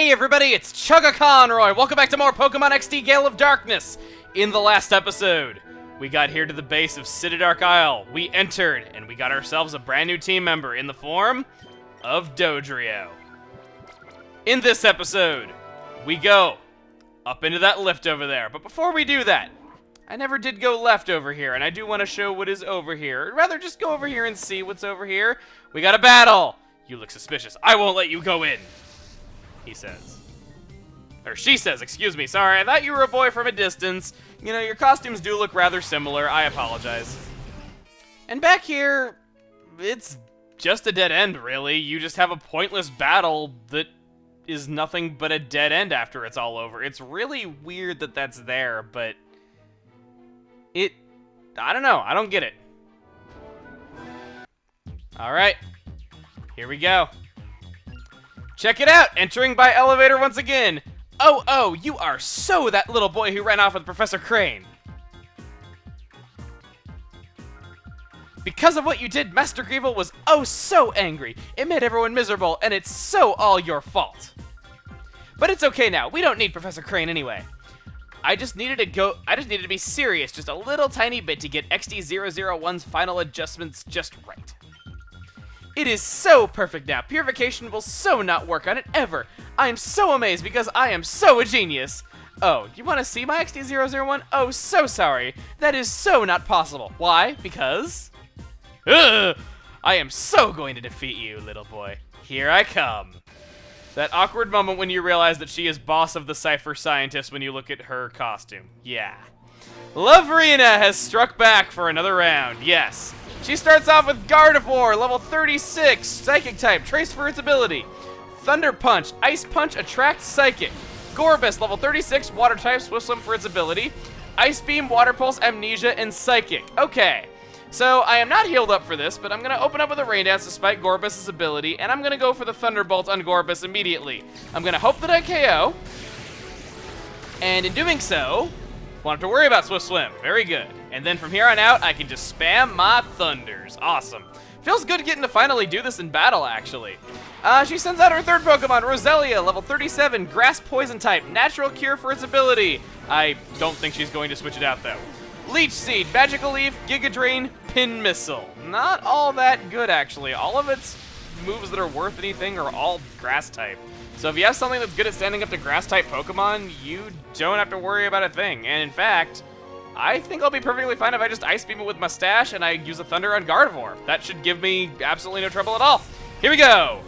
Hey everybody, it's Chuggaaconroy! Welcome back to more Pokemon XD Gale of Darkness! In the last episode, we got here to the base of Dark Isle. We entered, and we got ourselves a brand new team member in the form of Dodrio. In this episode, we go up into that lift over there. But before we do that, I never did go left over here, and I do want to show what is over here. I'd rather just go over here and see what's over here. We got a battle! You look suspicious. I won't let you go in, he says. Or she says, excuse me. Sorry, I thought you were a boy from a distance. You know, your costumes do look rather similar. I apologize. And back here, it's just a dead end, really. You just have a pointless battle that is nothing but a dead end after it's all over. It's really weird that that's there, but I don't know. I don't get it. All right. Here we go. Check it out! Entering by elevator once again. Oh, you are so that little boy who ran off with Professor Crane. Because of what you did, Master Greevil was oh so angry. It made everyone miserable, and it's so all your fault. But it's okay now. We don't need Professor Crane anyway. I just needed to be serious just a little tiny bit to get XD001's final adjustments just right. It is so perfect now. Purification will so not work on it ever. I am so amazed because I am so a genius. Oh, you want to see my XD001? Oh, so sorry. That is so not possible. Why? Because I am so going to defeat you, little boy. Here I come. That awkward moment when you realize that she is boss of the Cypher Scientist when you look at her costume. Yeah. Love-rina has struck back for another round. Yes. She starts off with Gardevoir, level 36, Psychic type, trace for its ability. Thunder Punch, Ice Punch, attract Psychic. Gorbis, level 36, Water type, Swift Swim for its ability. Ice Beam, Water Pulse, Amnesia, and Psychic. Okay, so I am not healed up for this, but I'm going to open up with a Rain Dance despite Gorbis' ability, and I'm going to go for the Thunderbolt on Gorbis immediately. I'm going to hope that I KO, and in doing so, won't have to worry about Swift Swim. Very good. And then from here on out, I can just spam my thunders. Awesome. Feels good getting to finally do this in battle, actually. She sends out her third Pokemon, Roselia, level 37, Grass Poison type, Natural Cure for its ability. I don't think she's going to switch it out, though. Leech Seed, Magical Leaf, Giga Drain, Pin Missile. Not all that good, actually. All of its moves that are worth anything are all Grass type. So if you have something that's good at standing up to Grass-type Pokemon, you don't have to worry about a thing. And in fact, I think I'll be perfectly fine if I just Ice Beam it with Mustache and I use a Thunder on Gardevoir. That should give me absolutely no trouble at all. Here we go!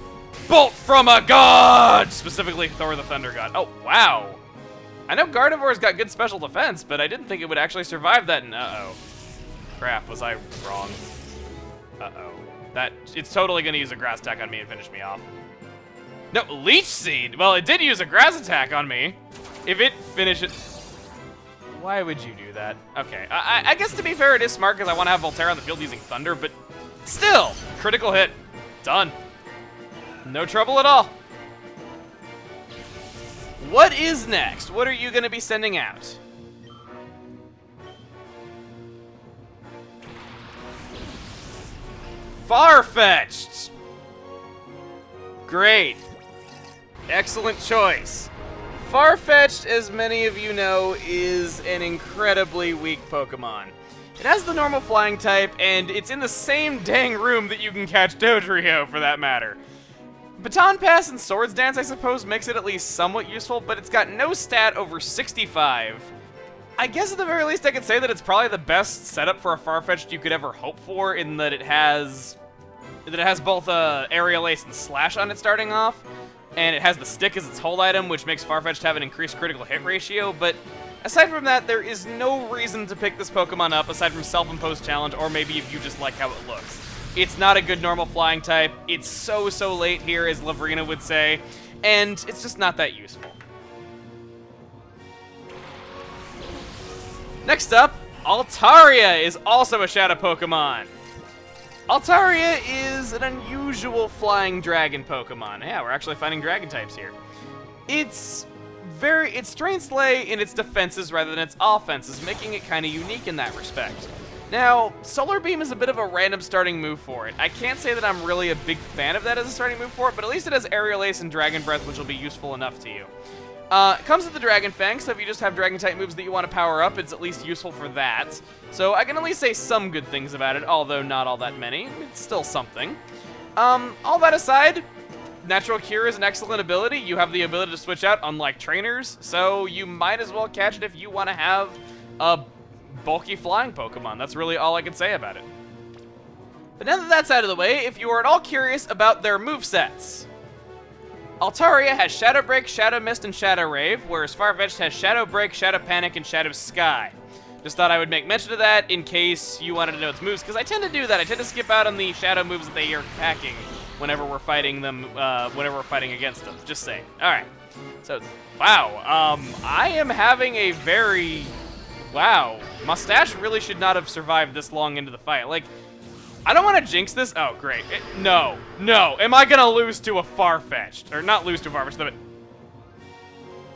Bolt from a God! Specifically Thor the Thunder God. Oh, wow. I know Gardevoir's got good special defense, but I didn't think it would actually survive that. And uh-oh. Crap, was I wrong? Uh-oh. It's totally going to use a Grass attack on me and finish me off. No, Leech Seed? Well, it did use a Grass attack on me. If it finishes... Why would you do that? Okay, I guess to be fair, it is smart because I want to have Volterra on the field using Thunder, but still, critical hit. Done. No trouble at all. What is next? What are you going to be sending out? Farfetch'd. Great. Excellent choice. Farfetch'd, as many of you know, is an incredibly weak Pokemon. It has the normal flying type, and it's in the same dang room that you can catch Dodrio, for that matter. Baton Pass and Swords Dance, I suppose, makes it at least somewhat useful, but it's got no stat over 65. I guess at the very least I could say that it's probably the best setup for a Farfetch'd you could ever hope for, in that it has both Aerial Ace and Slash on it starting off, and it has the stick as its hold item, which makes Farfetch'd have an increased critical hit ratio, but aside from that, there is no reason to pick this Pokemon up aside from self-imposed challenge, or maybe if you just like how it looks. It's not a good normal flying type, it's so late here, as Love-rina would say, and it's just not that useful. Next up, Altaria is also a Shadow Pokemon. Altaria is an unusual flying dragon Pokemon. Yeah, we're actually finding dragon types here. It's Strength Slay in its defenses rather than its offenses, making it kind of unique in that respect. Now, Solar Beam is a bit of a random starting move for it. I can't say that I'm really a big fan of that as a starting move for it, but at least it has Aerial Ace and Dragon Breath, which will be useful enough to you. It comes with the Dragon Fang, so if you just have Dragon-type moves that you want to power up, it's at least useful for that. So I can at least say some good things about it, although not all that many. It's still something. All that aside, Natural Cure is an excellent ability. You have the ability to switch out, unlike trainers, so you might as well catch it if you want to have a bulky flying Pokemon. That's really all I can say about it. But now that that's out of the way, if you are at all curious about their movesets, Altaria has Shadow Break, Shadow Mist, and Shadow Rave, whereas Farfetch'd has Shadow Break, Shadow Panic, and Shadow Sky. Just thought I would make mention of that in case you wanted to know its moves, because I tend to do that. I tend to skip out on the Shadow moves that they are packing whenever we're fighting them, whenever we're fighting against them. Just saying. All right. So, wow. I am having a very... Wow. Mustache really should not have survived this long into the fight. Like, I don't want to jinx this. Oh, great. No. No. Am I going to lose to a Farfetch'd? Or not lose to a Farfetch'd, but...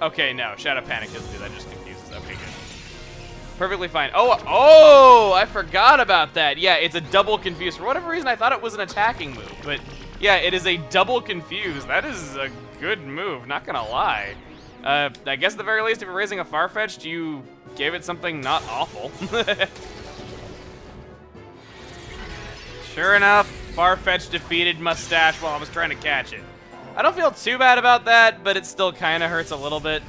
Okay, no. Shadow Panic doesn't do that. Just confuses. Okay, good. Perfectly fine. Oh, I forgot about that. Yeah, it's a double confuse. For whatever reason, I thought it was an attacking move. But, yeah, it is a double confuse. That is a good move. Not going to lie. I guess at the very least, if you're raising a Farfetch'd, you gave it something not awful. Sure enough, Farfetch'd defeated Mustache while I was trying to catch it. I don't feel too bad about that, but it still kind of hurts a little bit.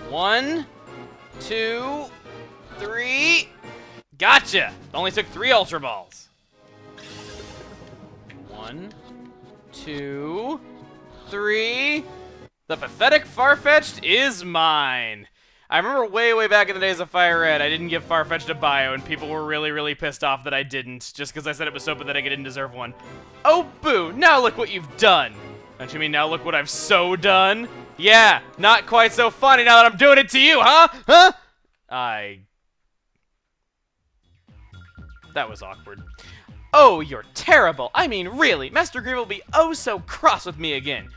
1, 2, 3. Gotcha! Only took 3 Ultra Balls. 1, 2, 3. The pathetic Farfetch'd is mine. I remember way back in the days of Fire Red, I didn't give Farfetch'd a bio, and people were really pissed off that I didn't, just because I said it was so pathetic I didn't deserve one. Oh, boo! Now look what you've done! Don't you mean now look what I've so done? Yeah, not quite so funny now that I'm doing it to you, huh? Huh? That was awkward. Oh, you're terrible! I mean, really, Master Greaver will be oh so cross with me again.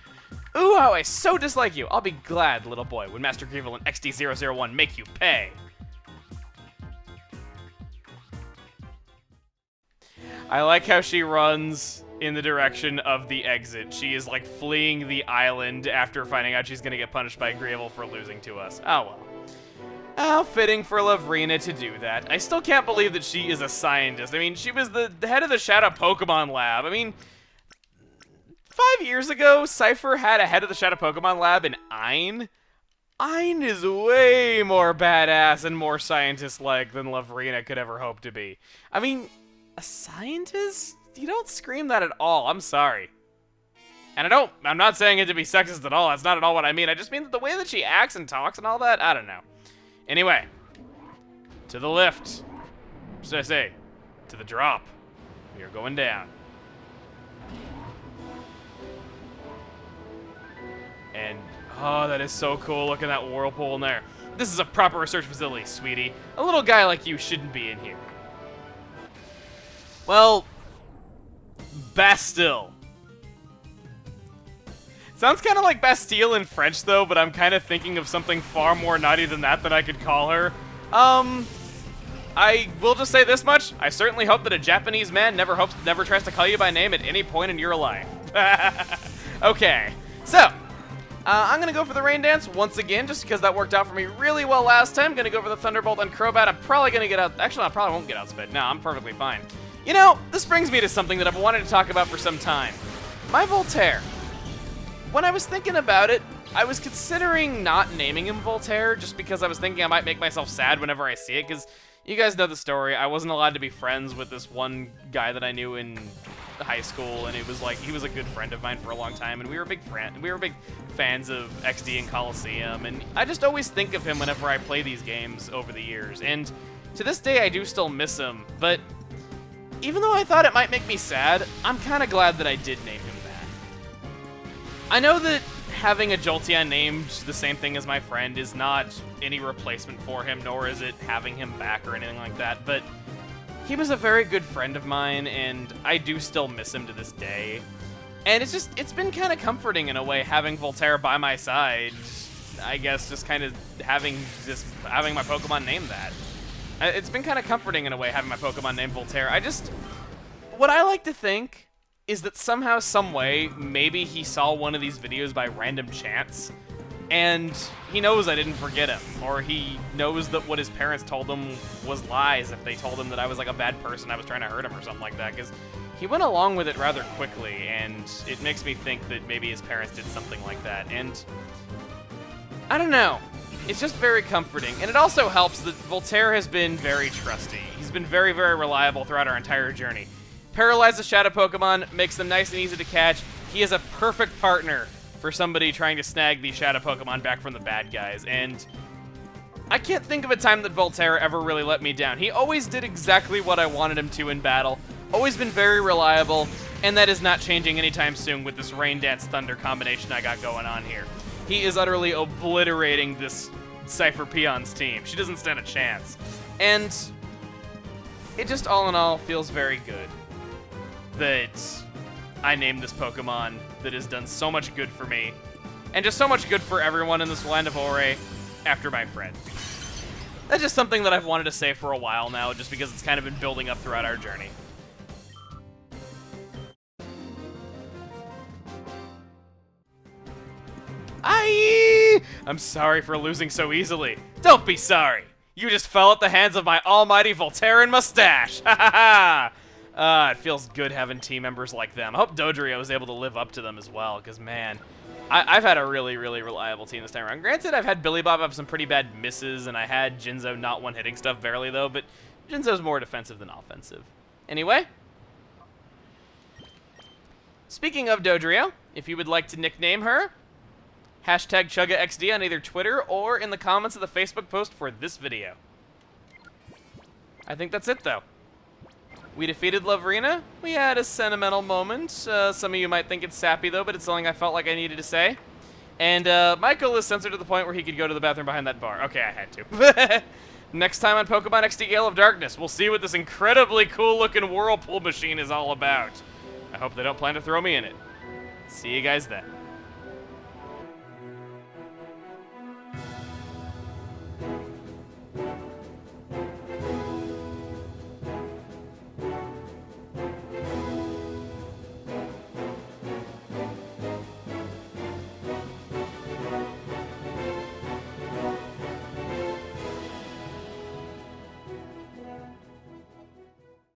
Ooh, how I so dislike you. I'll be glad, little boy, when Master Greaver and XD001 make you pay. I like how she runs in the direction of the exit. She is like fleeing the island after finding out she's gonna get punished by Greavel for losing to us. Oh well. How fitting for Love-rina to do that. I still can't believe that she is a scientist. I mean, she was the head of the Shadow Pokemon Lab. I mean, 5 years ago, Cypher had a head of the Shadow Pokemon Lab in Ein. Ein is way more badass and more scientist-like than Love-rina could ever hope to be. I mean, a scientist? You don't scream that at all. I'm sorry. And I'm not saying it to be sexist at all. That's not at all what I mean. I just mean that the way that she acts and talks and all that, I don't know. Anyway, to the lift. What should I say? To the drop. We are going down. And, oh, that is so cool. Look at that whirlpool in there. This is a proper research facility, sweetie. A little guy like you shouldn't be in here. Well, Bastille. Sounds kind of like Bastille in French, though, but I'm kind of thinking of something far more naughty than that I could call her. I will just say this much. I certainly hope that a Japanese man never tries to call you by name at any point in your life. Okay, so... I'm going to go for the Rain Dance once again, just because that worked out for me really well last time. Going to go for the Thunderbolt on Crobat. I'm probably going to get out... Actually, I probably won't get outsped. No, I'm perfectly fine. You know, this brings me to something that I've wanted to talk about for some time. My Voltaire. When I was thinking about it, I was considering not naming him Voltaire, just because I was thinking I might make myself sad whenever I see it, because you guys know the story. I wasn't allowed to be friends with this one guy that I knew in high school, and it was like he was a good friend of mine for a long time, and we were big fans of XD and Coliseum, and I just always think of him whenever I play these games over the years, and to this day I do still miss him, but even though I thought it might make me sad, I'm kind of glad that I did name him that. I know that having a Jolteon named the same thing as my friend is not any replacement for him, nor is it having him back or anything like that, but he was a very good friend of mine, and I do still miss him to this day. And it's been kind of comforting in a way, having Voltaire by my side. I guess just kind of having my Pokemon named that. It's been kind of comforting in a way having my Pokemon named Voltaire. What I like to think is that somehow, some way, maybe he saw one of these videos by random chance, and he knows I didn't forget him, or he knows that what his parents told him was lies if they told him that I was like a bad person, I was trying to hurt him or something like that, because he went along with it rather quickly, and it makes me think that maybe his parents did something like that, and I don't know. It's just very comforting, and it also helps that Voltaire has been very trusty. He's been very, very reliable throughout our entire journey. Paralyzes Shadow Pokemon, makes them nice and easy to catch. He is a perfect partner for somebody trying to snag these Shadow Pokemon back from the bad guys, and I can't think of a time that Voltaire ever really let me down. He always did exactly what I wanted him to in battle, always been very reliable, and that is not changing anytime soon with this Rain Dance Thunder combination I got going on here. He is utterly obliterating this Cypher Peon's team. She doesn't stand a chance. And it just all in all feels very good that I named this Pokemon that has done so much good for me, and just so much good for everyone in this land of Ore after my friend. That's just something that I've wanted to say for a while now, just because it's kind of been building up throughout our journey. I'm sorry for losing so easily. Don't be sorry. You just fell at the hands of my almighty Voltairean mustache. Ha ha ha! It feels good having team members like them. I hope Dodrio was able to live up to them as well, because man, I've had a really, really reliable team this time around. Granted, I've had Billy Bob have some pretty bad misses, and I had Jinzo not one-hitting stuff barely though, but Jinzo's more defensive than offensive. Anyway, speaking of Dodrio, if you would like to nickname her, hashtag ChuggaaXD on either Twitter or in the comments of the Facebook post for this video. I think that's it, though. We defeated Love-rina. We had a sentimental moment. Some of you might think it's sappy, though, but it's something I felt like I needed to say. And Michael is censored to the point where he could go to the bathroom behind that bar. Okay, I had to. Next time on Pokemon XD Gale of Darkness, we'll see what this incredibly cool-looking whirlpool machine is all about. I hope they don't plan to throw me in it. See you guys then.